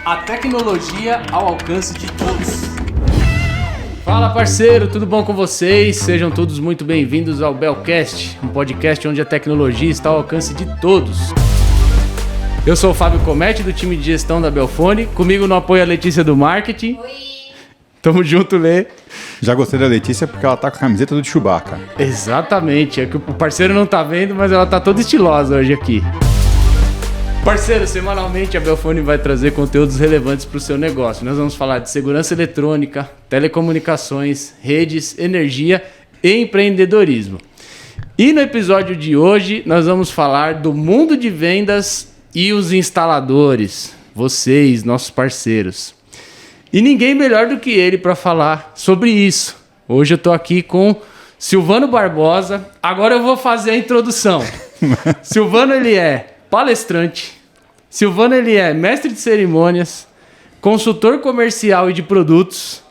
A tecnologia ao alcance de todos. Fala, parceiro, tudo bom com vocês? Sejam todos muito bem-vindos ao Belcast, um podcast onde a tecnologia está ao alcance de todos. Eu sou o Fábio Cometti, do time de gestão da Belfone. Comigo no apoio a Letícia do marketing. Oi! Tamo junto, Lê. Já gostei da Letícia porque ela tá com a camiseta do Chewbacca. Exatamente, é que o parceiro não tá vendo, mas ela tá toda estilosa hoje aqui. Parceiro, semanalmente a Belfone vai trazer conteúdos relevantes para o seu negócio. Nós vamos falar de segurança eletrônica, telecomunicações, redes, energia e empreendedorismo. E no episódio de hoje nós vamos falar do mundo de vendas e os instaladores, vocês, nossos parceiros. E ninguém melhor do que ele para falar sobre isso. Hoje eu tô aqui com Silvano Barbosa. Agora eu vou fazer a introdução. Silvano, ele é palestrante. Silvano, ele é mestre de cerimônias, consultor comercial e de produtos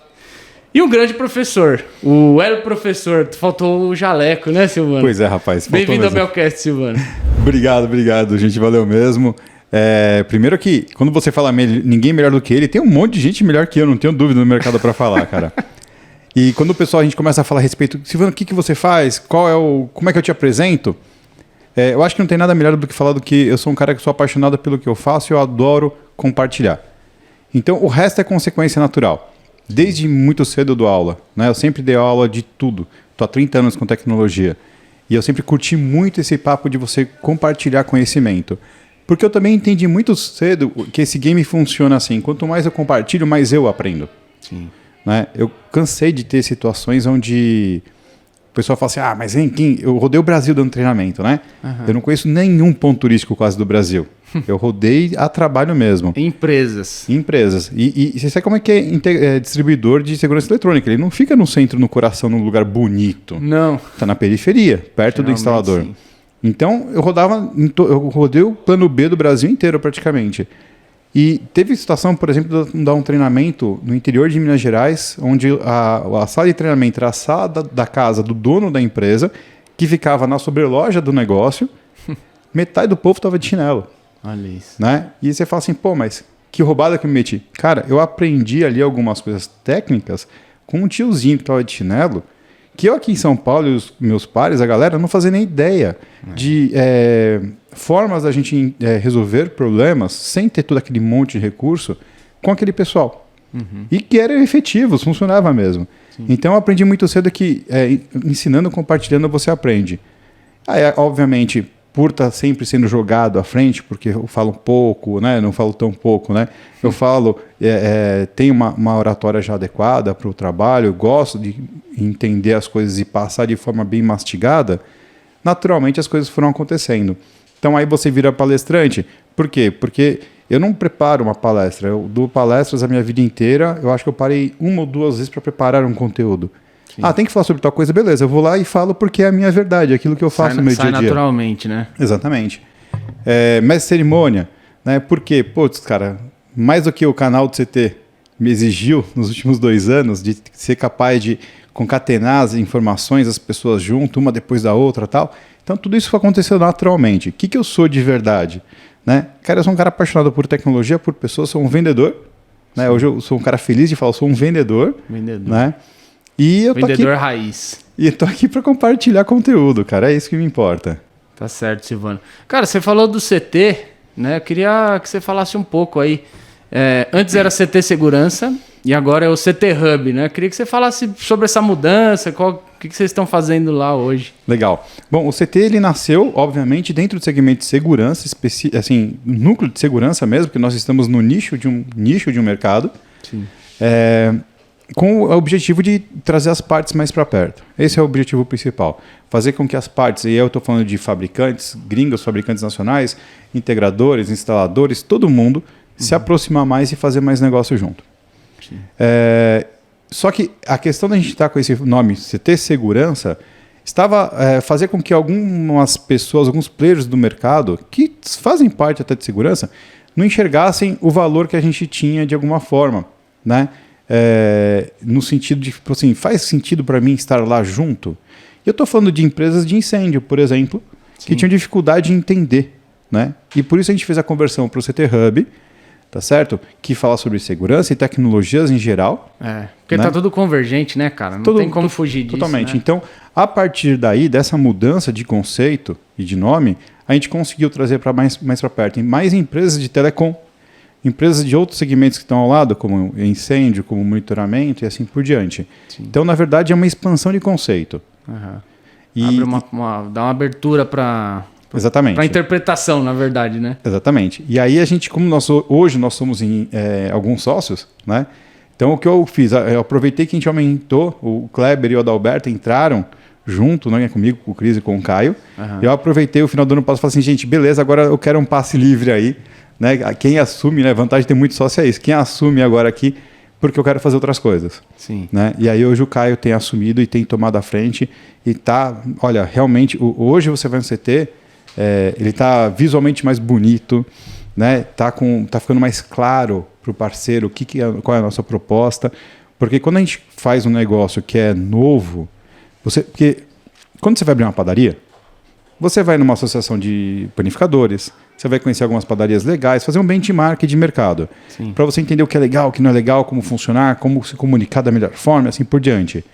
e um grande professor. O El Professor. Faltou o jaleco, né, Silvano? Pois é, rapaz. Bem-vindo ao Belcast, Silvano. Obrigado, gente. Valeu mesmo. Primeiro que, quando você fala ninguém melhor do que ele, tem um monte de gente melhor que eu, não tenho dúvida no mercado para falar, cara. E quando o pessoal, a gente começa a falar a respeito, Silvano, o que você faz? Como é que eu te apresento? Eu acho que não tem nada melhor do que falar do que eu sou um cara que sou apaixonado pelo que eu faço e eu adoro compartilhar. Então, o resto é consequência natural. Desde muito cedo eu dou aula, né? Eu sempre dei aula de tudo. Estou há 30 anos com tecnologia. E eu sempre curti muito esse papo de você compartilhar conhecimento. Porque eu também entendi muito cedo que esse game funciona assim. Quanto mais eu compartilho, mais eu aprendo. Sim. Né? Eu cansei de ter situações onde o pessoal fala assim, mas eu rodei o Brasil dando treinamento, né? Uhum. Eu não conheço nenhum ponto turístico quase do Brasil. Eu rodei a trabalho mesmo. Empresas. E você sabe como é que é distribuidor de segurança eletrônica? Ele não fica no centro, no coração, num lugar bonito. Não. Está na periferia, perto do instalador. Sim. Então, eu rodei o plano B do Brasil inteiro praticamente. E teve situação, por exemplo, de dar um treinamento no interior de Minas Gerais, onde a sala de treinamento era a sala da casa do dono da empresa, que ficava na sobreloja do negócio. Metade do povo estava de chinelo. Olha isso. Né? E você fala assim, mas que roubada que eu me meti. Cara, eu aprendi ali algumas coisas técnicas com um tiozinho que estava de chinelo, que eu aqui em São Paulo e os meus pares, a galera, não fazia nem ideia de formas da gente resolver problemas sem ter todo aquele monte de recurso com aquele pessoal. Uhum. E que eram efetivos, funcionava mesmo. Sim. Então eu aprendi muito cedo que ensinando, compartilhando, você aprende. Aí, obviamente, por estar sempre sendo jogado à frente, porque eu falo pouco, né? Não falo tão pouco, né? Eu falo, tenho uma oratória já adequada para o trabalho, eu gosto de entender as coisas e passar de forma bem mastigada, naturalmente as coisas foram acontecendo. Então aí você vira palestrante. Por quê? Porque eu não preparo uma palestra, eu dou palestras a minha vida inteira, eu acho que eu parei 1 ou 2 vezes para preparar um conteúdo. Sim. Tem que falar sobre tal coisa, beleza, eu vou lá e falo porque é a minha verdade, aquilo que eu faço no meu dia a dia. Sai naturalmente, né? Exatamente. Mestre de cerimônia, né? Por quê? Cara, mais do que o canal do CT me exigiu nos últimos 2 anos de ser capaz de concatenar as informações, as pessoas junto, uma depois da outra e tal. Então tudo isso foi acontecendo naturalmente. O que eu sou de verdade? Né? Cara, eu sou um cara apaixonado por tecnologia, por pessoas, sou um vendedor. Né? Hoje eu sou um cara feliz de falar, eu sou um vendedor. Né? E eu vendedor aqui, raiz. E eu tô aqui para compartilhar conteúdo, cara. É isso que me importa. Tá certo, Silvano. Cara, você falou do CT, né? Eu queria que você falasse um pouco aí. Antes era CT Segurança e agora é o CT Hub, né? Eu queria que você falasse sobre essa mudança, o que vocês estão fazendo lá hoje. Legal. Bom, o CT ele nasceu, obviamente, dentro do segmento de segurança, assim, núcleo de segurança mesmo, porque nós estamos no nicho de um mercado. Sim. Com o objetivo de trazer as partes mais para perto. Esse é o objetivo principal. Fazer com que as partes, e eu estou falando de fabricantes, gringos, fabricantes nacionais, integradores, instaladores, todo mundo se aproximar mais e fazer mais negócio junto. Só que a questão da gente estar com esse nome CT Segurança estava fazer com que algumas pessoas, alguns players do mercado, que fazem parte até de segurança, não enxergassem o valor que a gente tinha de alguma forma, né? No sentido de, assim, faz sentido para mim estar lá junto? Eu estou falando de empresas de incêndio, por exemplo, que tinham dificuldade de entender, né? E por isso a gente fez a conversão para o CT Hub, tá certo? Que fala sobre segurança e tecnologias em geral. Porque tá tudo convergente, né, cara? Não tem como fugir disso, totalmente. Né? Então, a partir daí, dessa mudança de conceito e de nome, a gente conseguiu trazer para mais para perto. Tem mais empresas de telecom, empresas de outros segmentos que estão ao lado, como incêndio, como monitoramento e assim por diante. Sim. Então, na verdade, é uma expansão de conceito. Abre dá uma abertura para... Exatamente. Para interpretação, na verdade, né? Exatamente. E aí a gente, como hoje nós somos alguns sócios, né? Então o que eu fiz? Eu aproveitei que a gente aumentou, o Kleber e o Adalberto entraram junto, né, comigo, com o Cris e com o Caio. Eu aproveitei o final do ano passado e falei assim, gente, beleza, agora eu quero um passe livre aí. Né? Quem assume, né? A vantagem de ter muito sócio é isso. Quem assume agora aqui, porque eu quero fazer outras coisas. Sim. Né? E aí hoje o Caio tem assumido e tem tomado a frente e tá, olha, realmente, hoje você vai no CT... ele está visualmente mais bonito, né? Tá ficando mais claro para o parceiro qual é a nossa proposta. Porque quando a gente faz um negócio que é novo, porque quando você vai abrir uma padaria, você vai numa associação de panificadores, você vai conhecer algumas padarias legais, fazer um benchmark de mercado. Para você entender o que é legal, o que não é legal, como funcionar, como se comunicar da melhor forma, assim por diante.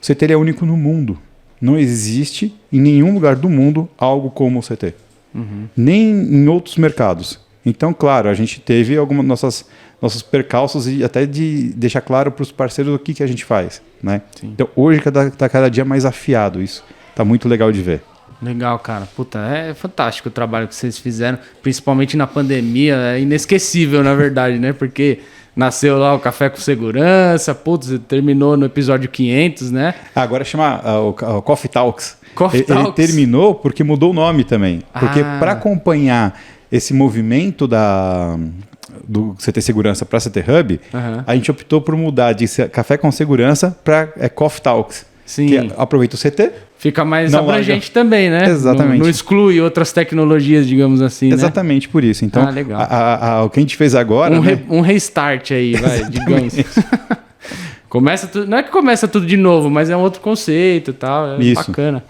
O CT é único no mundo. Não existe em nenhum lugar do mundo algo como o CT. Nem em outros mercados. Então, claro, a gente teve algumas nossos percalços e até de deixar claro para os parceiros o que a gente faz. Né? Então, hoje está cada dia mais afiado isso. Está muito legal de ver. Legal, cara. Puta, é fantástico o trabalho que vocês fizeram, principalmente na pandemia. É inesquecível, na verdade, né? Porque... Nasceu lá o Café com Segurança, putz, terminou no episódio 500, né? Agora chama o Coffee Talks. Coffee Talks. Ele terminou porque mudou o nome também. Porque para acompanhar esse movimento do CT Segurança para CT Hub, a gente optou por mudar de Café com Segurança para Coffee Talks. Sim. Que aproveita o CT. Fica mais abrangente também, né? Exatamente. Não exclui outras tecnologias, digamos assim, Exatamente, né? Por isso. Então, legal. O que a gente fez agora... Um restart aí, vai, digamos. Começa tudo, não é que começa tudo de novo, mas é um outro conceito e tal. Isso. Bacana.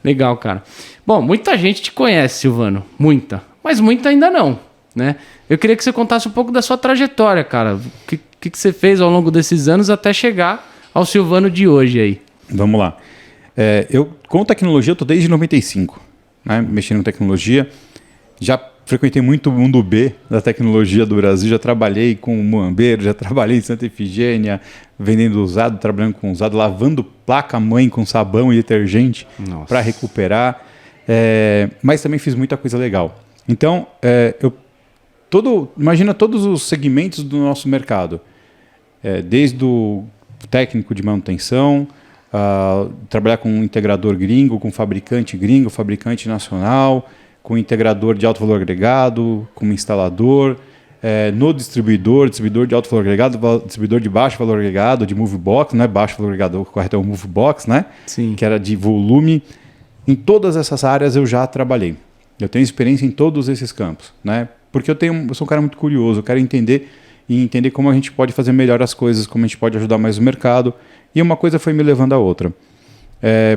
Legal, cara. Bom, muita gente te conhece, Silvano. Muita. Mas muita ainda não, né? Eu queria que você contasse um pouco da sua trajetória, cara. O que você fez ao longo desses anos até chegar ao Silvano de hoje aí. Vamos lá. Eu, com tecnologia, eu estou desde 95, né, mexendo com tecnologia. Já frequentei muito o mundo B da tecnologia do Brasil. Já trabalhei com Muambeiro, já trabalhei em Santa Efigênia, vendendo usado, trabalhando com usado, lavando placa-mãe com sabão e detergente para recuperar. Mas também fiz muita coisa legal. Então, imagina todos os segmentos do nosso mercado. Desde o técnico de manutenção... trabalhar com um integrador gringo, com fabricante gringo, fabricante nacional, com integrador de alto valor agregado, com instalador, no distribuidor de alto valor agregado, distribuidor de baixo valor agregado, de move box, não é baixo valor agregado, o correto é o move box, né? Sim. Que era de volume. Em todas essas áreas eu já trabalhei. Eu tenho experiência em todos esses campos, né? Porque eu sou um cara muito curioso, eu quero entender como a gente pode fazer melhor as coisas, como a gente pode ajudar mais o mercado. E uma coisa foi me levando a outra.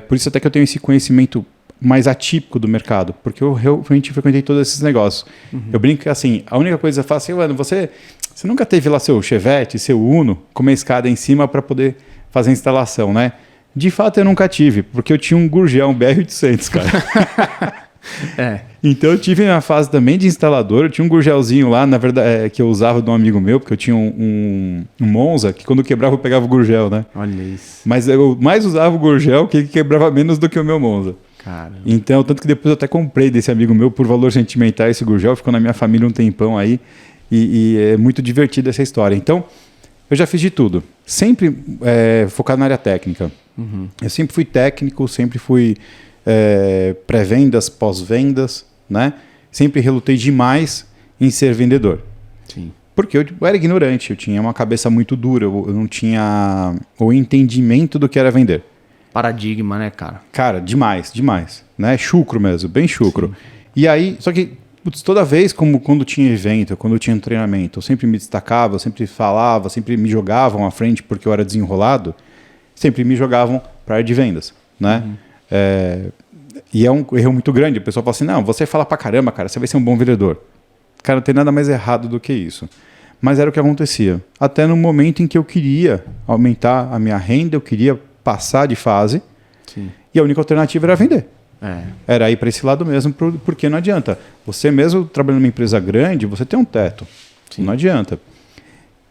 Por isso até que eu tenho esse conhecimento mais atípico do mercado, porque eu realmente frequentei todos esses negócios. Eu brinco que assim, a única coisa que eu faço é, você nunca teve lá seu Chevette, seu Uno, com uma escada em cima para poder fazer a instalação, né? De fato eu nunca tive, porque eu tinha um Gurgel, um BR-800, cara. Então eu tive na fase também de instalador, eu tinha um Gurgelzinho lá, na verdade, que eu usava de um amigo meu, porque eu tinha um Monza, que quando quebrava eu pegava o Gurgel, né? Olha isso. Mas eu mais usava o Gurgel, que quebrava menos do que o meu Monza. Caramba. Então, tanto que depois eu até comprei desse amigo meu por valor sentimental esse Gurgel, ficou na minha família um tempão aí, e é muito divertida essa história. Então, eu já fiz de tudo, sempre focado na área técnica. Eu sempre fui técnico, sempre fui pré-vendas, pós-vendas, né? Sempre relutei demais em ser vendedor. Sim. Porque eu era ignorante, eu tinha uma cabeça muito dura, eu não tinha o entendimento do que era vender. Paradigma, né, cara? Cara, demais, né? Chucro mesmo, bem chucro. Sim. E aí, só que toda vez, como quando tinha evento, quando tinha treinamento, eu sempre me destacava, eu sempre falava, sempre me jogavam à frente porque eu era desenrolado, sempre me jogavam para a área de vendas, né? E é um erro muito grande. O pessoal fala assim, não, você fala pra caramba, cara, você vai ser um bom vendedor. Cara, não tem nada mais errado do que isso. Mas era o que acontecia. Até no momento em que eu queria aumentar a minha renda, eu queria passar de fase. Sim. E a única alternativa era vender. É. Era ir para esse lado mesmo, porque não adianta. Você mesmo trabalhando numa empresa grande, você tem um teto. Sim. Não adianta.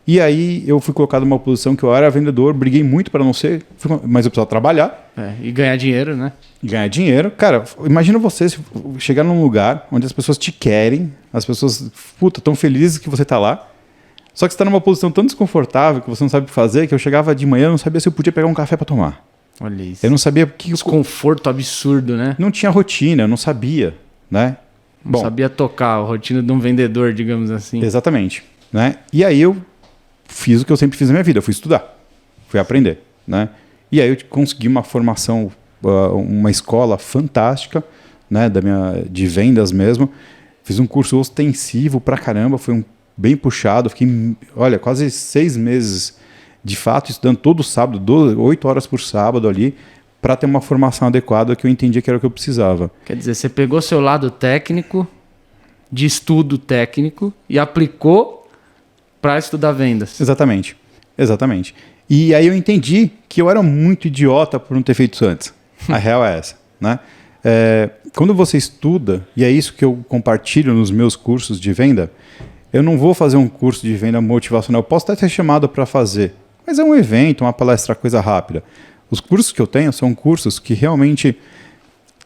E aí eu fui colocado numa posição que eu era vendedor, briguei muito para não ser, mas eu precisava trabalhar. E ganhar dinheiro, né? E ganhar dinheiro. Cara, imagina você chegar num lugar onde as pessoas te querem, as pessoas, tão felizes que você tá lá. Só que você está numa posição tão desconfortável que você não sabe o que fazer, que eu chegava de manhã e não sabia se eu podia pegar um café para tomar. Olha isso. Eu não sabia que desconforto absurdo, né? Não tinha rotina, eu não sabia, né? Não sabia tocar a rotina de um vendedor, digamos assim. Exatamente, né? E aí eu fiz o que eu sempre fiz na minha vida, eu fui estudar, fui aprender, né? E aí eu consegui uma formação, uma escola fantástica, né? De vendas mesmo. Fiz um curso ostensivo pra caramba, foi bem puxado, fiquei, quase 6 meses de fato estudando todo sábado, 8 horas por sábado ali, para ter uma formação adequada que eu entendia que era o que eu precisava. Quer dizer, você pegou seu lado técnico, de estudo técnico, e aplicou para estudar vendas. Exatamente. E aí eu entendi que eu era muito idiota por não ter feito isso antes. A real é essa, né? Quando você estuda, e é isso que eu compartilho nos meus cursos de venda, eu não vou fazer um curso de venda motivacional. Eu posso até ser chamado para fazer, mas é um evento, uma palestra, coisa rápida. Os cursos que eu tenho são cursos que realmente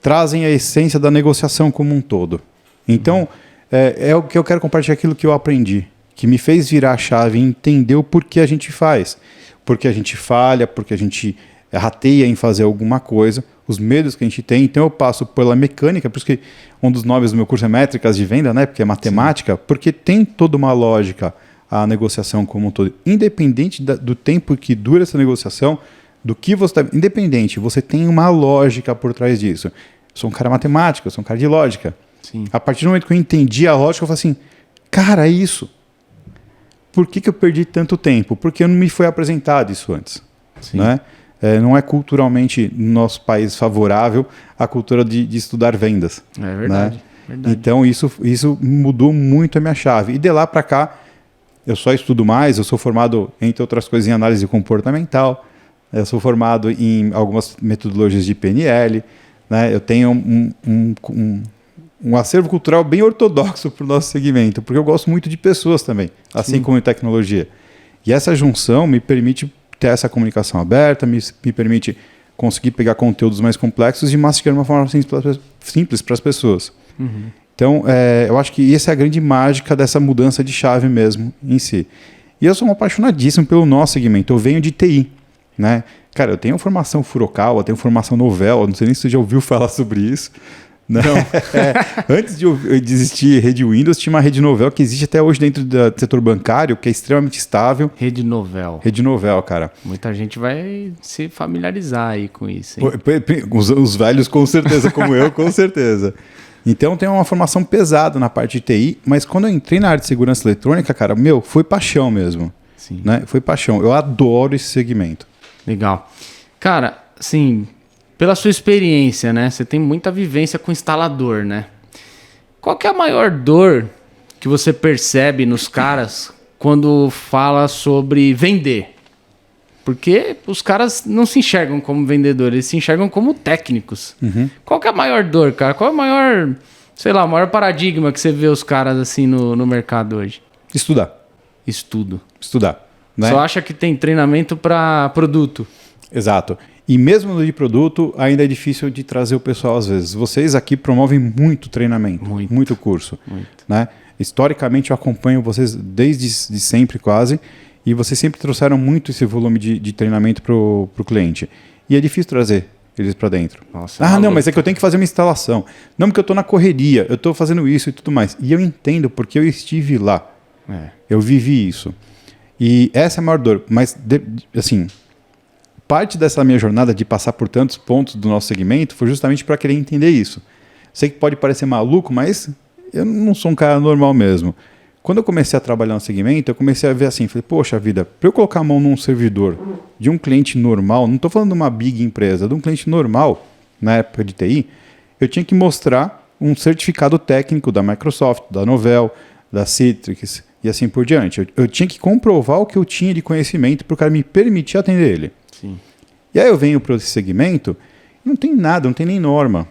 trazem a essência da negociação como um todo. Então, é o que eu quero compartilhar, aquilo que eu aprendi, que me fez virar a chave e entender o porquê a gente faz. Porque a gente falha, porque a gente rateia em fazer alguma coisa, os medos que a gente tem. Então eu passo pela mecânica, por isso que um dos nomes do meu curso é métricas de venda, né? Porque é matemática, sim, porque tem toda uma lógica a negociação como um todo. Independente do tempo que dura essa negociação, do que você está... Independente, você tem uma lógica por trás disso. Eu sou um cara matemático, eu sou um cara de lógica. Sim. A partir do momento que eu entendi a lógica, eu falei assim, cara, é isso. Por que eu perdi tanto tempo? Porque não me foi apresentado isso antes. Sim. Né? Não é culturalmente no nosso país favorável a cultura de estudar vendas. É verdade. Né? Verdade. Então isso mudou muito a minha chave. E de lá para cá, eu só estudo mais, eu sou formado, entre outras coisas, em análise comportamental, eu sou formado em algumas metodologias de PNL, né? Eu tenho um acervo cultural bem ortodoxo para o nosso segmento, porque eu gosto muito de pessoas também, assim Sim. como em tecnologia. E essa junção me permite ter essa comunicação aberta, me permite conseguir pegar conteúdos mais complexos e mastigar de uma forma simples para as pessoas. Uhum. Então, eu acho que essa é a grande mágica dessa mudança de chave mesmo em si. E eu sou um apaixonadíssimo pelo nosso segmento. Eu venho de TI, né? Cara, eu tenho formação Furukawa, eu tenho formação Novell, não sei nem se você já ouviu falar sobre isso. Não. Antes de eu existir rede Windows, tinha uma rede Novell que existe até hoje dentro do setor bancário, que é extremamente estável. Rede Novell. Rede Novell, cara. Muita gente vai se familiarizar aí com isso. Hein? Os velhos, com certeza, como eu, com certeza. Então tem uma formação pesada na parte de TI, mas quando eu entrei na área de segurança eletrônica, cara, foi paixão mesmo. Sim. Né? Foi paixão. Eu adoro esse segmento. Legal. Cara, assim, pela sua experiência, né? Você tem muita vivência com instalador, né? Qual que é a maior dor que você percebe nos caras quando fala sobre vender? Porque os caras não se enxergam como vendedores, eles se enxergam como técnicos. Uhum. Qual que é a maior dor, cara? Qual é o maior, sei lá, o maior paradigma que você vê os caras assim no mercado hoje? Estudar. Estudar. Né? Só acha que tem treinamento para produto. Exato. E mesmo no de produto, ainda é difícil de trazer o pessoal às vezes. Vocês aqui promovem muito treinamento, muito curso. Muito. Né? Historicamente, eu acompanho vocês desde sempre quase, e vocês sempre trouxeram muito esse volume de treinamento para o cliente. E é difícil trazer eles para dentro. Nossa, não, mas é que eu tenho que fazer uma instalação. Não, porque eu estou na correria, eu estou fazendo isso e tudo mais. E eu entendo, porque eu estive lá. Eu vivi isso. E essa é a maior dor. Mas, assim, parte dessa minha jornada de passar por tantos pontos do nosso segmento foi justamente para querer entender isso. Sei que pode parecer maluco, mas eu não sou um cara normal mesmo. Quando eu comecei a trabalhar no segmento, eu comecei a ver assim, falei, poxa vida, para eu colocar a mão num servidor de um cliente normal, não estou falando de uma big empresa, de um cliente normal, na época de TI, eu tinha que mostrar um certificado técnico da Microsoft, da Novell, da Citrix, e assim por diante. Eu tinha que comprovar o que eu tinha de conhecimento para o cara me permitir atender ele. Sim. E aí eu venho para esse segmento, não tem nada, não tem nem norma.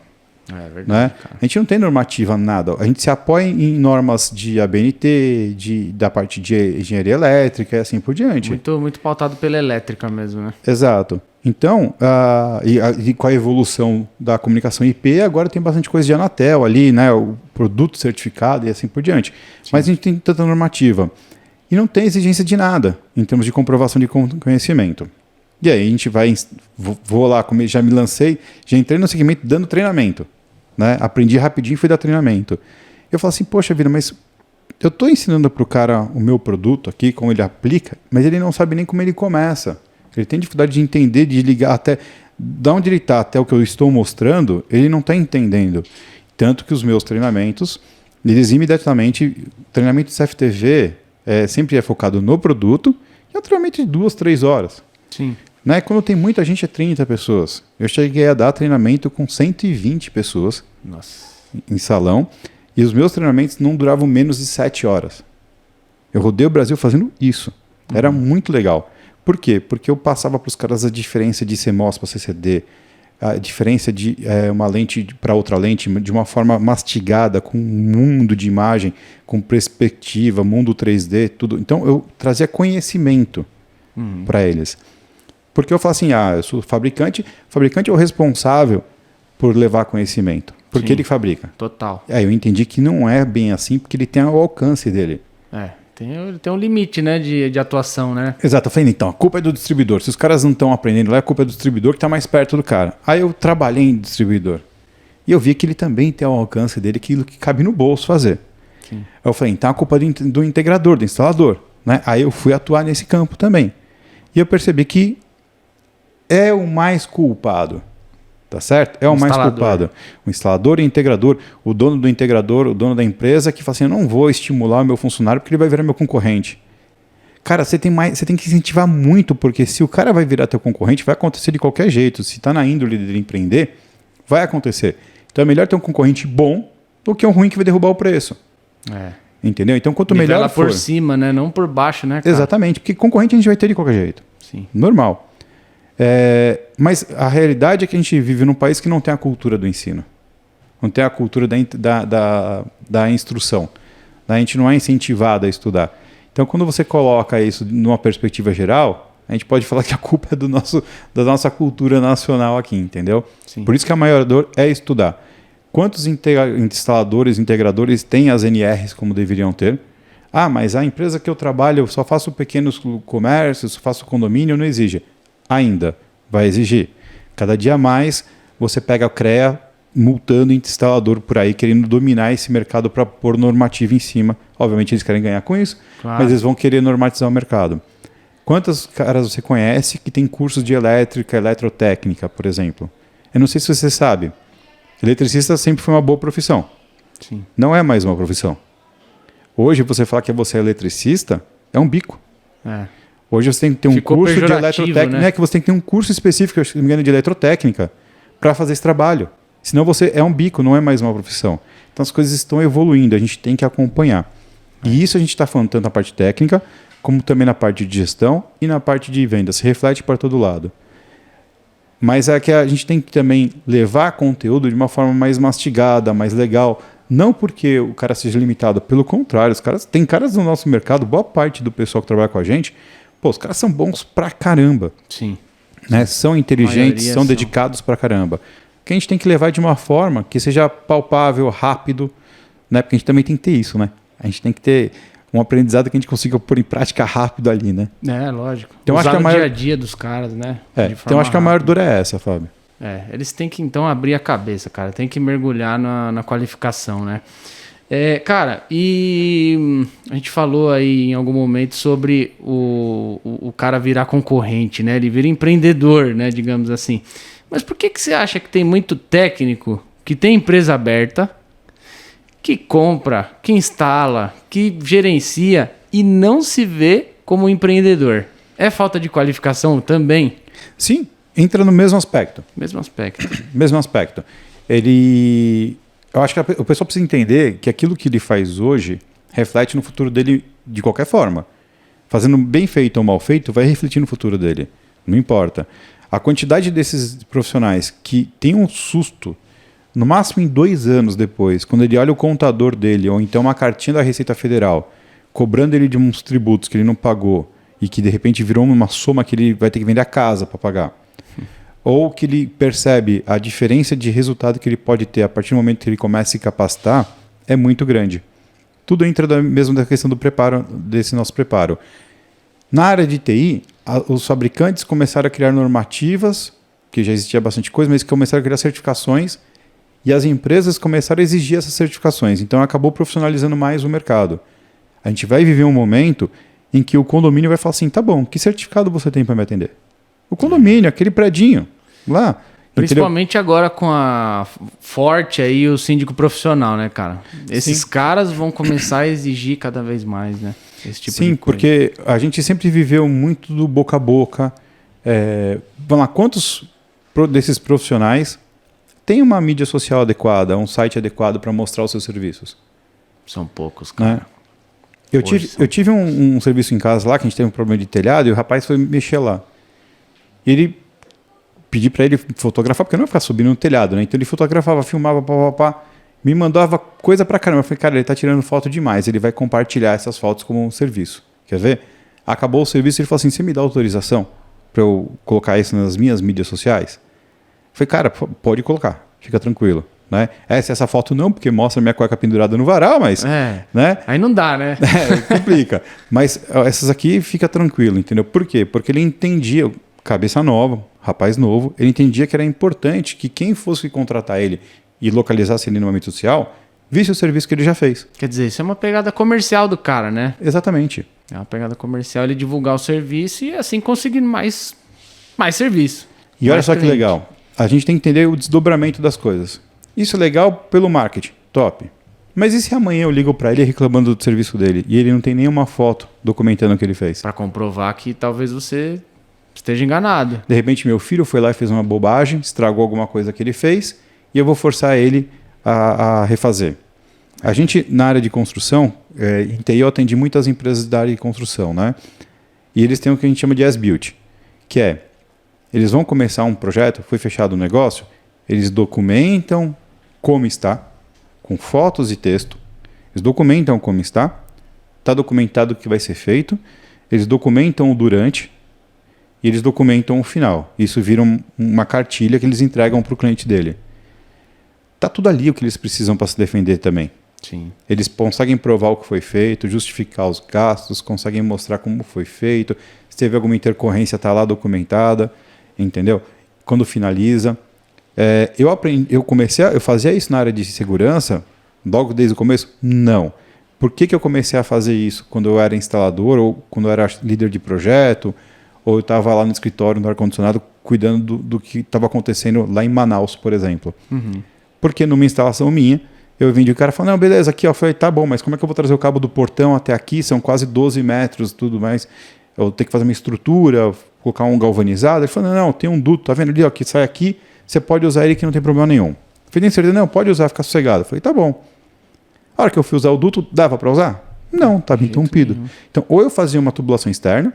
É verdade, Né? cara. A gente não tem normativa, nada. A gente se apoia em normas de ABNT, da parte de engenharia elétrica e assim por diante. Muito pautado pela elétrica mesmo, né? Exato. Então, e com a evolução da comunicação IP, agora tem bastante coisa de Anatel ali, né? O produto certificado e assim por diante. Sim. Mas a gente tem tanta normativa. E não tem exigência de nada em termos de comprovação de conhecimento. E aí a gente vou lá, como já me lancei, já entrei no segmento dando treinamento. Né? Aprendi rapidinho e fui dar treinamento. Eu falo assim, poxa vida, mas eu estou ensinando para o cara o meu produto aqui, como ele aplica, mas ele não sabe nem como ele começa. Ele tem dificuldade de entender, de ligar até, de onde ele está até o que eu estou mostrando, ele não está entendendo. Tanto que os meus treinamentos, eles imediatamente, treinamento de CFTV sempre é focado no produto, e é um treinamento de 2-3 horas. Sim. Né? Quando tem muita gente, é 30 pessoas. Eu cheguei a dar treinamento com 120 pessoas. Nossa. Em salão. E os meus treinamentos não duravam menos de 7 horas. Eu rodei o Brasil fazendo isso. Era muito legal. Por quê? Porque eu passava para os caras a diferença de CMOS para CCD, a diferença de uma lente para outra lente de uma forma mastigada, com um mundo de imagem, com perspectiva, mundo 3D, tudo. Então eu trazia conhecimento para eles. Porque eu falo assim, eu sou fabricante é o responsável por levar conhecimento. Porque ele fabrica. Total. Aí eu entendi que não é bem assim, porque ele tem o alcance dele. Tem um limite, né, de atuação, né? Exato. Eu falei, então, a culpa é do distribuidor. Se os caras não estão aprendendo lá, a culpa é do distribuidor que está mais perto do cara. Aí eu trabalhei em distribuidor. E eu vi que ele também tem o alcance dele, aquilo que cabe no bolso fazer. Sim. Aí eu falei, então a culpa é do integrador, do instalador. Né? Aí eu fui atuar nesse campo também. E eu percebi que é o mais culpado, tá certo? É o mais culpado. O instalador e o integrador, o dono do integrador, o dono da empresa que fala assim, eu não vou estimular o meu funcionário porque ele vai virar meu concorrente. Cara, você tem que incentivar muito, porque se o cara vai virar teu concorrente, vai acontecer de qualquer jeito. Se está na índole dele empreender, vai acontecer. Então é melhor ter um concorrente bom do que um ruim que vai derrubar o preço. Entendeu? Então quanto melhor for... por cima, né? Não por baixo, né, cara? Exatamente, porque concorrente a gente vai ter de qualquer jeito. Sim. Normal. Mas a realidade é que a gente vive num país que não tem a cultura do ensino. Não tem a cultura da instrução. A gente não é incentivado a estudar. Então, quando você coloca isso numa perspectiva geral, a gente pode falar que a culpa é da nossa cultura nacional aqui, entendeu? Sim. Por isso que a maior dor é estudar. Quantos instaladores, integradores têm as NRs como deveriam ter? Mas a empresa que eu trabalho, eu só faço pequenos comércios, só faço condomínio, não exige. Ainda vai exigir. Cada dia mais você pega o CREA multando instalador por aí, querendo dominar esse mercado para pôr normativa em cima. Obviamente eles querem ganhar com isso, claro. Mas eles vão querer normatizar o mercado. Quantos caras você conhece que tem cursos de elétrica, eletrotécnica, por exemplo? Eu não sei se você sabe. Eletricista sempre foi uma boa profissão. Sim. Não é mais uma profissão. Hoje você falar que você é eletricista é um bico. Hoje você tem que ter um curso de eletrotécnica, né? Que você tem que ter um curso específico, se não me engano, de eletrotécnica para fazer esse trabalho. Senão você é um bico, não é mais uma profissão. Então as coisas estão evoluindo, a gente tem que acompanhar. E isso a gente está falando tanto na parte técnica, como também na parte de gestão e na parte de vendas. Se reflete para todo lado. Mas é que a gente tem que também levar conteúdo de uma forma mais mastigada, mais legal. Não porque o cara seja limitado, pelo contrário. Tem caras no nosso mercado, boa parte do pessoal que trabalha com a gente, os caras são bons pra caramba. Sim. Né? São inteligentes, são dedicados pra caramba. Que a gente tem que levar de uma forma que seja palpável, rápido, né? Porque a gente também tem que ter isso, né? A gente tem que ter um aprendizado que a gente consiga pôr em prática rápido ali, né? Lógico. Então, usar acho que no dia a dia dos caras, né? Então acho que a maior dor é essa, Fábio. Eles têm que, então, abrir a cabeça, cara. Tem que mergulhar na qualificação, né? Cara, e a gente falou aí em algum momento sobre o cara virar concorrente, né? Ele vira empreendedor, né? Digamos assim. Mas por que você acha que tem muito técnico que tem empresa aberta, que compra, que instala, que gerencia e não se vê como empreendedor? É falta de qualificação também? Sim, entra no mesmo aspecto. Mesmo aspecto. Eu acho que o pessoal precisa entender que aquilo que ele faz hoje reflete no futuro dele de qualquer forma. Fazendo bem feito ou mal feito, vai refletir no futuro dele. Não importa. A quantidade desses profissionais que tem um susto, no máximo em 2 anos depois, quando ele olha o contador dele, ou então uma cartinha da Receita Federal, cobrando ele de uns tributos que ele não pagou, e que de repente virou uma soma que ele vai ter que vender a casa para pagar. Ou que ele percebe a diferença de resultado que ele pode ter a partir do momento que ele começa a se capacitar, é muito grande. Tudo entra mesmo da questão do preparo, desse nosso preparo. Na área de TI, os fabricantes começaram a criar normativas, que já existia bastante coisa, mas começaram a criar certificações, e as empresas começaram a exigir essas certificações. Então acabou profissionalizando mais o mercado. A gente vai viver um momento em que o condomínio vai falar assim, tá bom, que certificado você tem para me atender? O condomínio, aquele predinho lá. Principalmente entendeu? agora com a Forte aí, o síndico profissional, né, cara? Esses caras vão começar a exigir cada vez mais, né? Esse tipo Sim, de coisa. porque a gente sempre viveu muito do boca a boca. Vamos lá, quantos desses profissionais têm uma mídia social adequada, um site adequado para mostrar os seus serviços? São poucos, cara. Né? Eu tive um serviço em casa lá, que a gente teve um problema de telhado, e o rapaz foi mexer lá. E ele pedi para ele fotografar, porque eu não ia ficar subindo no telhado, né? Então ele fotografava, filmava, me mandava coisa pra caramba. Eu falei, cara, ele tá tirando foto demais, ele vai compartilhar essas fotos como um serviço. Quer ver? Acabou o serviço, ele falou assim, você me dá autorização para eu colocar isso nas minhas mídias sociais? Eu falei, cara, pode colocar, fica tranquilo. Né? Essa foto não, porque mostra minha cueca pendurada no varal, mas... né? Aí não dá, né? Complica. Mas essas aqui fica tranquilo, entendeu? Por quê? Porque ele entendia, cabeça nova, rapaz novo, ele entendia que era importante que quem fosse contratar ele e localizasse ele numa mídia social, visse o serviço que ele já fez. Quer dizer, isso é uma pegada comercial do cara, né? Exatamente. É uma pegada comercial, ele divulgar o serviço e assim conseguir mais serviço. E olha só que legal. A gente tem que entender o desdobramento das coisas. Isso é legal pelo marketing, top. Mas e se amanhã eu ligo para ele reclamando do serviço dele e ele não tem nenhuma foto documentando o que ele fez? Para comprovar que talvez você esteja enganado. De repente meu filho foi lá e fez uma bobagem, estragou alguma coisa que ele fez e eu vou forçar ele a refazer. A gente, na área de construção, em TI eu atendi muitas empresas da área de construção, né? E eles têm o que a gente chama de as-built, que é, eles vão começar um projeto, foi fechado um negócio, eles documentam como está, com fotos e texto, eles documentam como está documentado o que vai ser feito, eles documentam o durante e eles documentam o final. Isso vira uma cartilha que eles entregam para o cliente dele. Está tudo ali o que eles precisam para se defender também. Sim. Eles conseguem provar o que foi feito, justificar os gastos, conseguem mostrar como foi feito, se teve alguma intercorrência está lá documentada, entendeu? Quando finaliza. Eu fazia isso na área de segurança, logo desde o começo? Não. Por que eu comecei a fazer isso quando eu era instalador, ou quando eu era líder de projeto, ou eu estava lá no escritório, no ar-condicionado, cuidando do que estava acontecendo lá em Manaus, por exemplo? Uhum. Porque numa instalação minha, eu vim de um cara falando, não, beleza, aqui, ó. Eu falei, tá bom, mas como é que eu vou trazer o cabo do portão até aqui? São quase 12 metros, tudo mais. Eu tenho que fazer uma estrutura, colocar um galvanizado. Ele falou, não, tem um duto, tá vendo ali, ó, que sai aqui, você pode usar ele que não tem problema nenhum. Eu falei, tem certeza? Não, pode usar, fica sossegado. Eu falei, tá bom. A hora que eu fui usar o duto, dava para usar? Não, estava entupido. Então, ou eu fazia uma tubulação externa,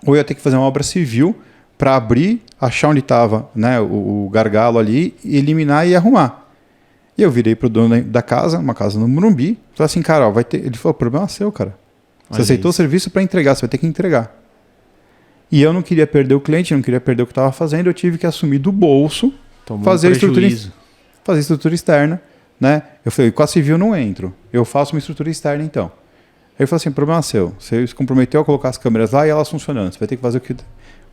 ou eu ia ter que fazer uma obra civil para abrir, achar onde estava, né, o gargalo ali, eliminar e arrumar. E eu virei pro dono da casa, uma casa no Morumbi, falei assim, cara, ó, vai ter... Ele falou, o problema é seu, cara. Você aceitou o serviço para entregar, você vai ter que entregar. E eu não queria perder o cliente, não queria perder o que estava fazendo, eu tive que assumir do bolso, fazer estrutura externa, né? Eu falei, com a civil não entro, eu faço uma estrutura externa então. Ele falou assim, problema seu, você se comprometeu a colocar as câmeras lá e elas funcionando, você vai ter que fazer o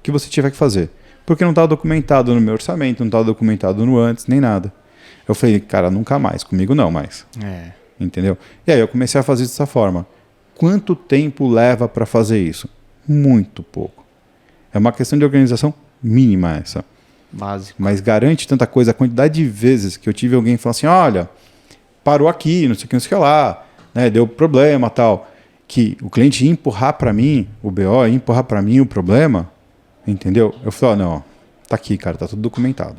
que você tiver que fazer. Porque não estava documentado no meu orçamento, não estava documentado no antes, nem nada. Eu falei, cara, nunca mais, comigo não mais. Entendeu? E aí eu comecei a fazer dessa forma. Quanto tempo leva para fazer isso? Muito pouco. É uma questão de organização mínima essa. Básico. Mas garante tanta coisa. A quantidade de vezes que eu tive alguém falar assim, olha, parou aqui, não sei o que, não sei o que lá, né, deu problema e tal. Que o cliente ia empurrar para mim, o BO, ia empurrar para mim o problema, entendeu? Eu falei, não, tá aqui, cara, tá tudo documentado.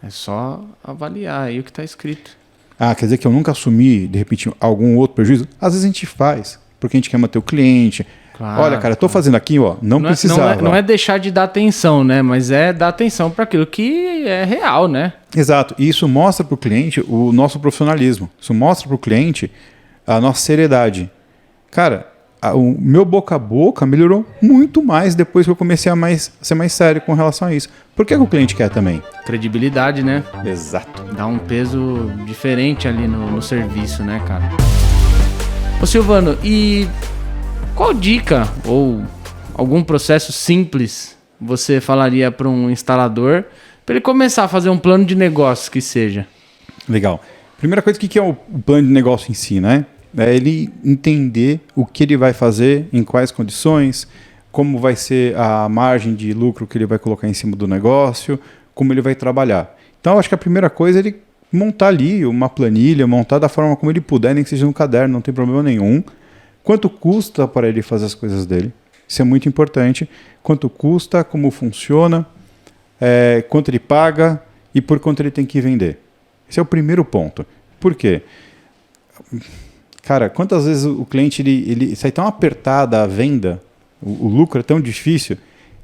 É só avaliar aí o que está escrito. Ah, quer dizer que eu nunca assumi, de repente, algum outro prejuízo? Às vezes a gente faz. porque a gente quer manter o cliente. Claro, Olha, cara, eu tô fazendo aqui, ó, não precisava. Não é deixar de dar atenção, né? Mas é dar atenção para aquilo que é real, né? Exato. E isso mostra para o cliente o nosso profissionalismo. Isso mostra para o cliente a nossa seriedade. Cara, o meu boca a boca melhorou muito mais depois que eu comecei a ser mais sério com relação a isso. Por que o cliente quer também? Credibilidade, né? Exato. Dá um peso diferente ali no serviço, né, cara? Ô Silvano, e qual dica ou algum processo simples você falaria para um instalador para ele começar a fazer um plano de negócios que seja? Legal. Primeira coisa, o que é o plano de negócio em si, né? É ele entender o que ele vai fazer, em quais condições, como vai ser a margem de lucro que ele vai colocar em cima do negócio, como ele vai trabalhar. Então, acho que a primeira coisa é ele montar ali uma planilha, montar da forma como ele puder, nem que seja no caderno, não tem problema nenhum. Quanto custa para ele fazer as coisas dele? Isso é muito importante. Quanto custa, como funciona, quanto ele paga e por quanto ele tem que vender. Esse é o primeiro ponto. Por quê? Cara, quantas vezes o cliente ele sai tão apertada a venda, o lucro é tão difícil,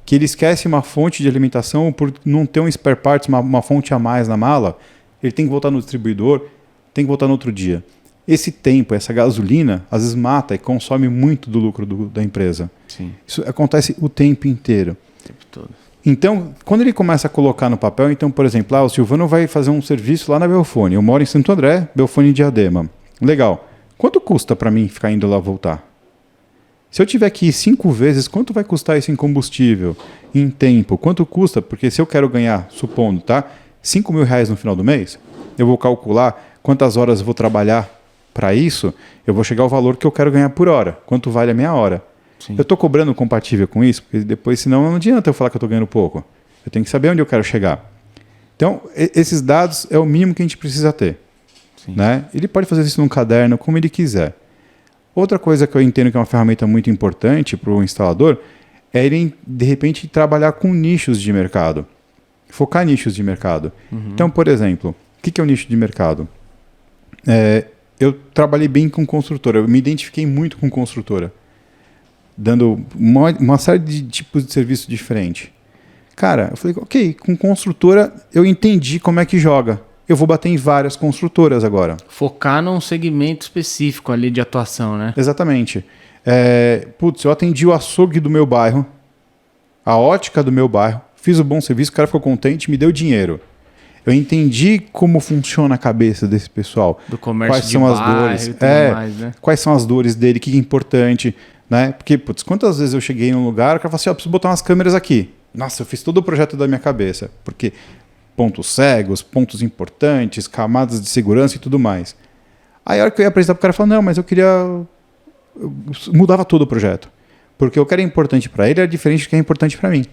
que ele esquece uma fonte de alimentação por não ter um spare parts, uma fonte a mais na mala, ele tem que voltar no distribuidor, tem que voltar no outro dia. Esse tempo, essa gasolina, às vezes mata e consome muito do lucro da empresa. Sim. Isso acontece o tempo inteiro. O tempo todo. Então, quando ele começa a colocar no papel, então, por exemplo, o Silvano vai fazer um serviço lá na Belfone. Eu moro em Santo André, Belfone Diadema. Legal. Quanto custa para mim ficar indo lá voltar? Se eu tiver que ir 5 vezes, quanto vai custar isso em combustível, em tempo? Quanto custa? Porque se eu quero ganhar, supondo, tá, R$5.000 no final do mês, eu vou calcular quantas horas eu vou trabalhar para isso, eu vou chegar ao valor que eu quero ganhar por hora. Quanto vale a minha hora? Sim. Eu estou cobrando compatível com isso? Porque depois, senão, não adianta eu falar que eu estou ganhando pouco. Eu tenho que saber onde eu quero chegar. Então, esses dados é o mínimo que a gente precisa ter. Né? Ele pode fazer isso num caderno, como ele quiser. Outra coisa que eu entendo que é uma ferramenta muito importante para o instalador é ele, de repente, trabalhar com nichos de mercado. Focar em nichos de mercado. Uhum. Então, por exemplo, o que é o nicho de mercado? Eu trabalhei bem com construtora, eu me identifiquei muito com construtora, dando uma série de tipos de serviço diferente. Cara, eu falei, ok, com construtora eu entendi como é que joga. Eu vou bater em várias construtoras agora. Focar num segmento específico ali de atuação, né? Exatamente. Eu atendi o açougue do meu bairro, a ótica do meu bairro, fiz o bom serviço, o cara ficou contente, me deu dinheiro. Eu entendi como funciona a cabeça desse pessoal. Do comércio quais são as dores, mais, né? Quais são as dores dele, o que é importante, né? Porque, quantas vezes eu cheguei num lugar, o cara falou assim, preciso botar umas câmeras aqui. Nossa, eu fiz todo o projeto da minha cabeça, porque pontos cegos, pontos importantes, camadas de segurança e tudo mais. Aí a hora que eu ia apresentar para o cara, eu falava, não, mas eu mudava todo o projeto. Porque o que era importante para ele era diferente do que é importante para mim.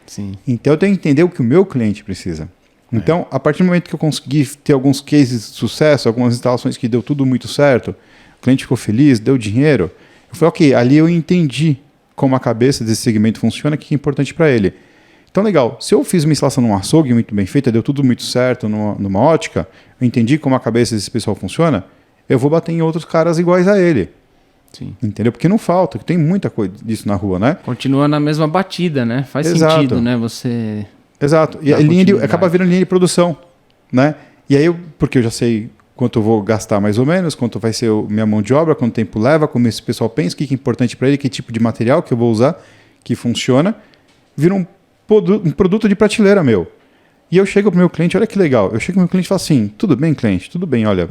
Sim. Então eu tenho que entender o que o meu cliente precisa. Então, a partir do momento que eu consegui ter alguns cases de sucesso, algumas instalações que deu tudo muito certo, o cliente ficou feliz, deu dinheiro, eu falei, ok, ali eu entendi como a cabeça desse segmento funciona, o que é importante para ele. Então, legal, se eu fiz uma instalação num açougue muito bem feita, deu tudo muito certo numa ótica, eu entendi como a cabeça desse pessoal funciona, eu vou bater em outros caras iguais a ele. Sim. Entendeu? Porque não falta, tem muita coisa disso na rua, né? Continua na mesma batida, né? Faz sentido, né? Você... Exato. E acaba virando linha de produção, né? E aí, porque eu já sei quanto eu vou gastar mais ou menos, quanto vai ser minha mão de obra, quanto tempo leva, como esse pessoal pensa, o que é importante para ele, que tipo de material que eu vou usar, que funciona, vira um produto de prateleira meu. E eu chego para o meu cliente, olha que legal, eu chego para o meu cliente e falo assim, tudo bem, cliente, tudo bem, olha,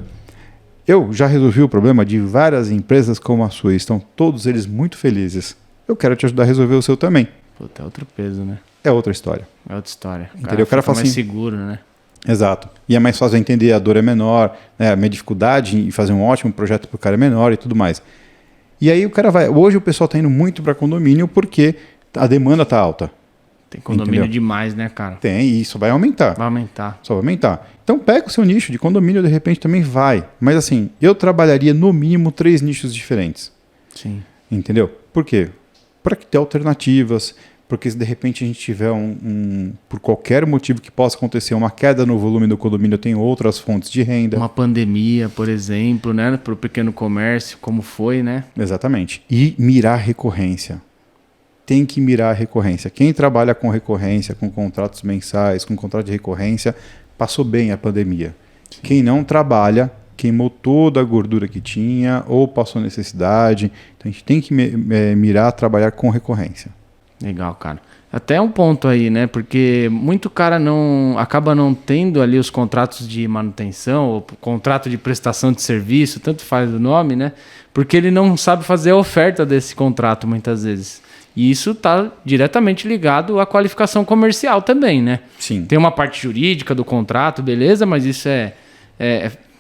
eu já resolvi o problema de várias empresas como a sua, estão todos eles muito felizes. Eu quero te ajudar a resolver o seu também. Puta, é outro peso, né? É outra história. É outra história. Entendeu? O cara fala mais assim, seguro, né? Exato. E é mais fácil entender, a dor é menor, né? A minha dificuldade em fazer um ótimo projeto para o cara é menor e tudo mais. E aí o cara vai... Hoje o pessoal está indo muito para condomínio porque a demanda está alta. Tem condomínio demais, né, cara? Tem, e isso vai aumentar. Vai aumentar. Só vai aumentar. Então pega o seu nicho de condomínio, de repente também vai. Mas assim, eu trabalharia no mínimo 3 nichos diferentes. Sim. Entendeu? Por quê? Para ter alternativas, porque se de repente a gente tiver por qualquer motivo que possa acontecer, uma queda no volume do condomínio, eu tenho outras fontes de renda. Uma pandemia, por exemplo, né? Para o pequeno comércio, como foi, né? Exatamente. E mirar recorrência. Tem que mirar a recorrência. Quem trabalha com recorrência, com contratos mensais, com contrato de recorrência, passou bem a pandemia. Sim. Quem não trabalha, queimou toda a gordura que tinha ou passou necessidade. Então a gente tem que mirar trabalhar com recorrência. Legal, cara. Até um ponto aí, né? Porque muito cara acaba não tendo ali os contratos de manutenção ou contrato de prestação de serviço, tanto faz o nome, né? Porque ele não sabe fazer a oferta desse contrato muitas vezes. E isso está diretamente ligado à qualificação comercial também, né? Sim. Tem uma parte jurídica do contrato, beleza, mas isso é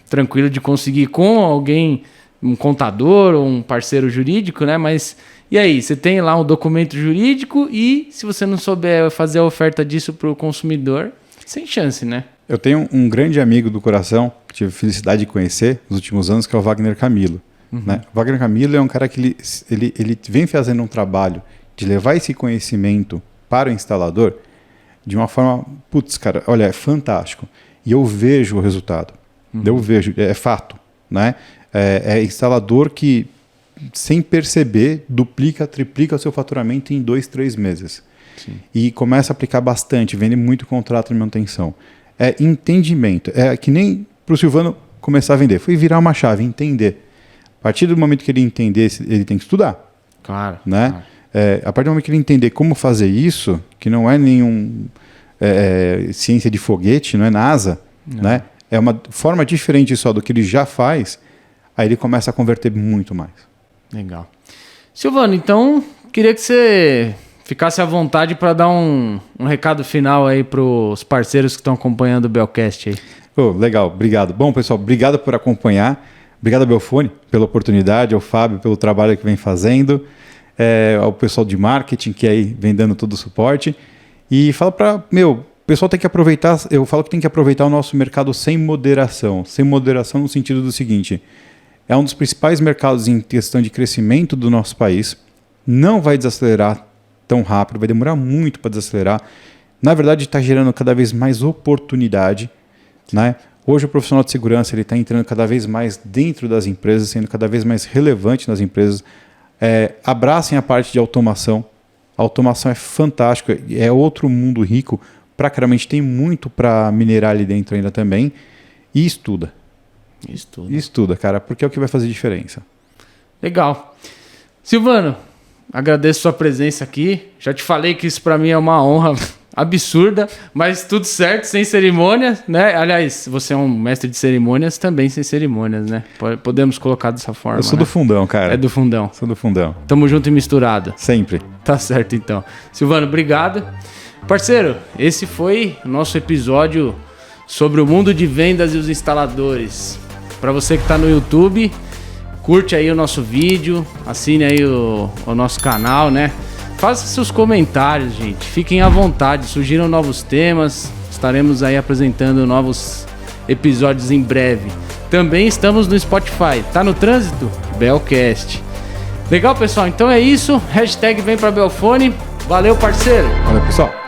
tranquilo de conseguir com alguém, um contador ou um parceiro jurídico, né? Mas e aí, você tem lá um documento jurídico e se você não souber fazer a oferta disso para o consumidor, sem chance, né? Eu tenho um grande amigo do coração, que tive felicidade de conhecer nos últimos anos, que é o Wagner Camilo. Né? O Wagner Camilo é um cara que ele vem fazendo um trabalho de levar esse conhecimento para o instalador de uma forma, putz, cara, olha, é fantástico. E eu vejo o resultado. Eu vejo, é fato. Né? É instalador que, sem perceber, duplica, triplica o seu faturamento em 2-3 meses. Sim. E começa a aplicar bastante, vende muito contrato de manutenção. É entendimento. É que nem para o Silvano começar a vender. Foi virar uma chave, entender. A partir do momento que ele entender, ele tem que estudar. Claro. Né? Claro. A partir do momento que ele entender como fazer isso, que não é nenhum ciência de foguete, não é NASA, né? É uma forma diferente só do que ele já faz, aí ele começa a converter muito mais. Legal. Silvano, então, queria que você ficasse à vontade para dar um recado final aí para os parceiros que estão acompanhando o Belcast aí. Oh, legal, obrigado. Bom, pessoal, obrigado por acompanhar. Obrigado ao Belfone pela oportunidade, ao Fábio pelo trabalho que vem fazendo, ao pessoal de marketing que aí vem dando todo o suporte. E falo o pessoal tem que aproveitar, eu falo que tem que aproveitar o nosso mercado sem moderação. Sem moderação no sentido do seguinte: é um dos principais mercados em questão de crescimento do nosso país. Não vai desacelerar tão rápido, vai demorar muito para desacelerar. Na verdade, está gerando cada vez mais oportunidade. Né? Hoje o profissional de segurança está entrando cada vez mais dentro das empresas, sendo cada vez mais relevante nas empresas. Abracem a parte de automação. A automação é fantástica, é outro mundo rico. Praticamente tem muito para minerar ali dentro ainda também. E estuda. Estuda, cara, porque é o que vai fazer diferença. Legal. Silvano, agradeço sua presença aqui. Já te falei que isso para mim é uma honra absurda, mas tudo certo, sem cerimônias, né? Aliás, você é um mestre de cerimônias, também sem cerimônias, né? Podemos colocar dessa forma. Eu sou do fundão, cara. É do fundão. Sou do fundão. Tamo junto e misturado. Sempre. Tá certo, então. Silvano, obrigado. Parceiro, esse foi o nosso episódio sobre o mundo de vendas e os instaladores. Para você que está no YouTube, curte aí o nosso vídeo, assine aí o nosso canal, né? Faça seus comentários, gente. Fiquem à vontade, surgiram novos temas. Estaremos aí apresentando novos episódios em breve. Também estamos no Spotify. Tá no trânsito? Belcast. Legal, pessoal? Então é isso. Hashtag vem pra Belfone. Valeu, parceiro. Valeu, pessoal.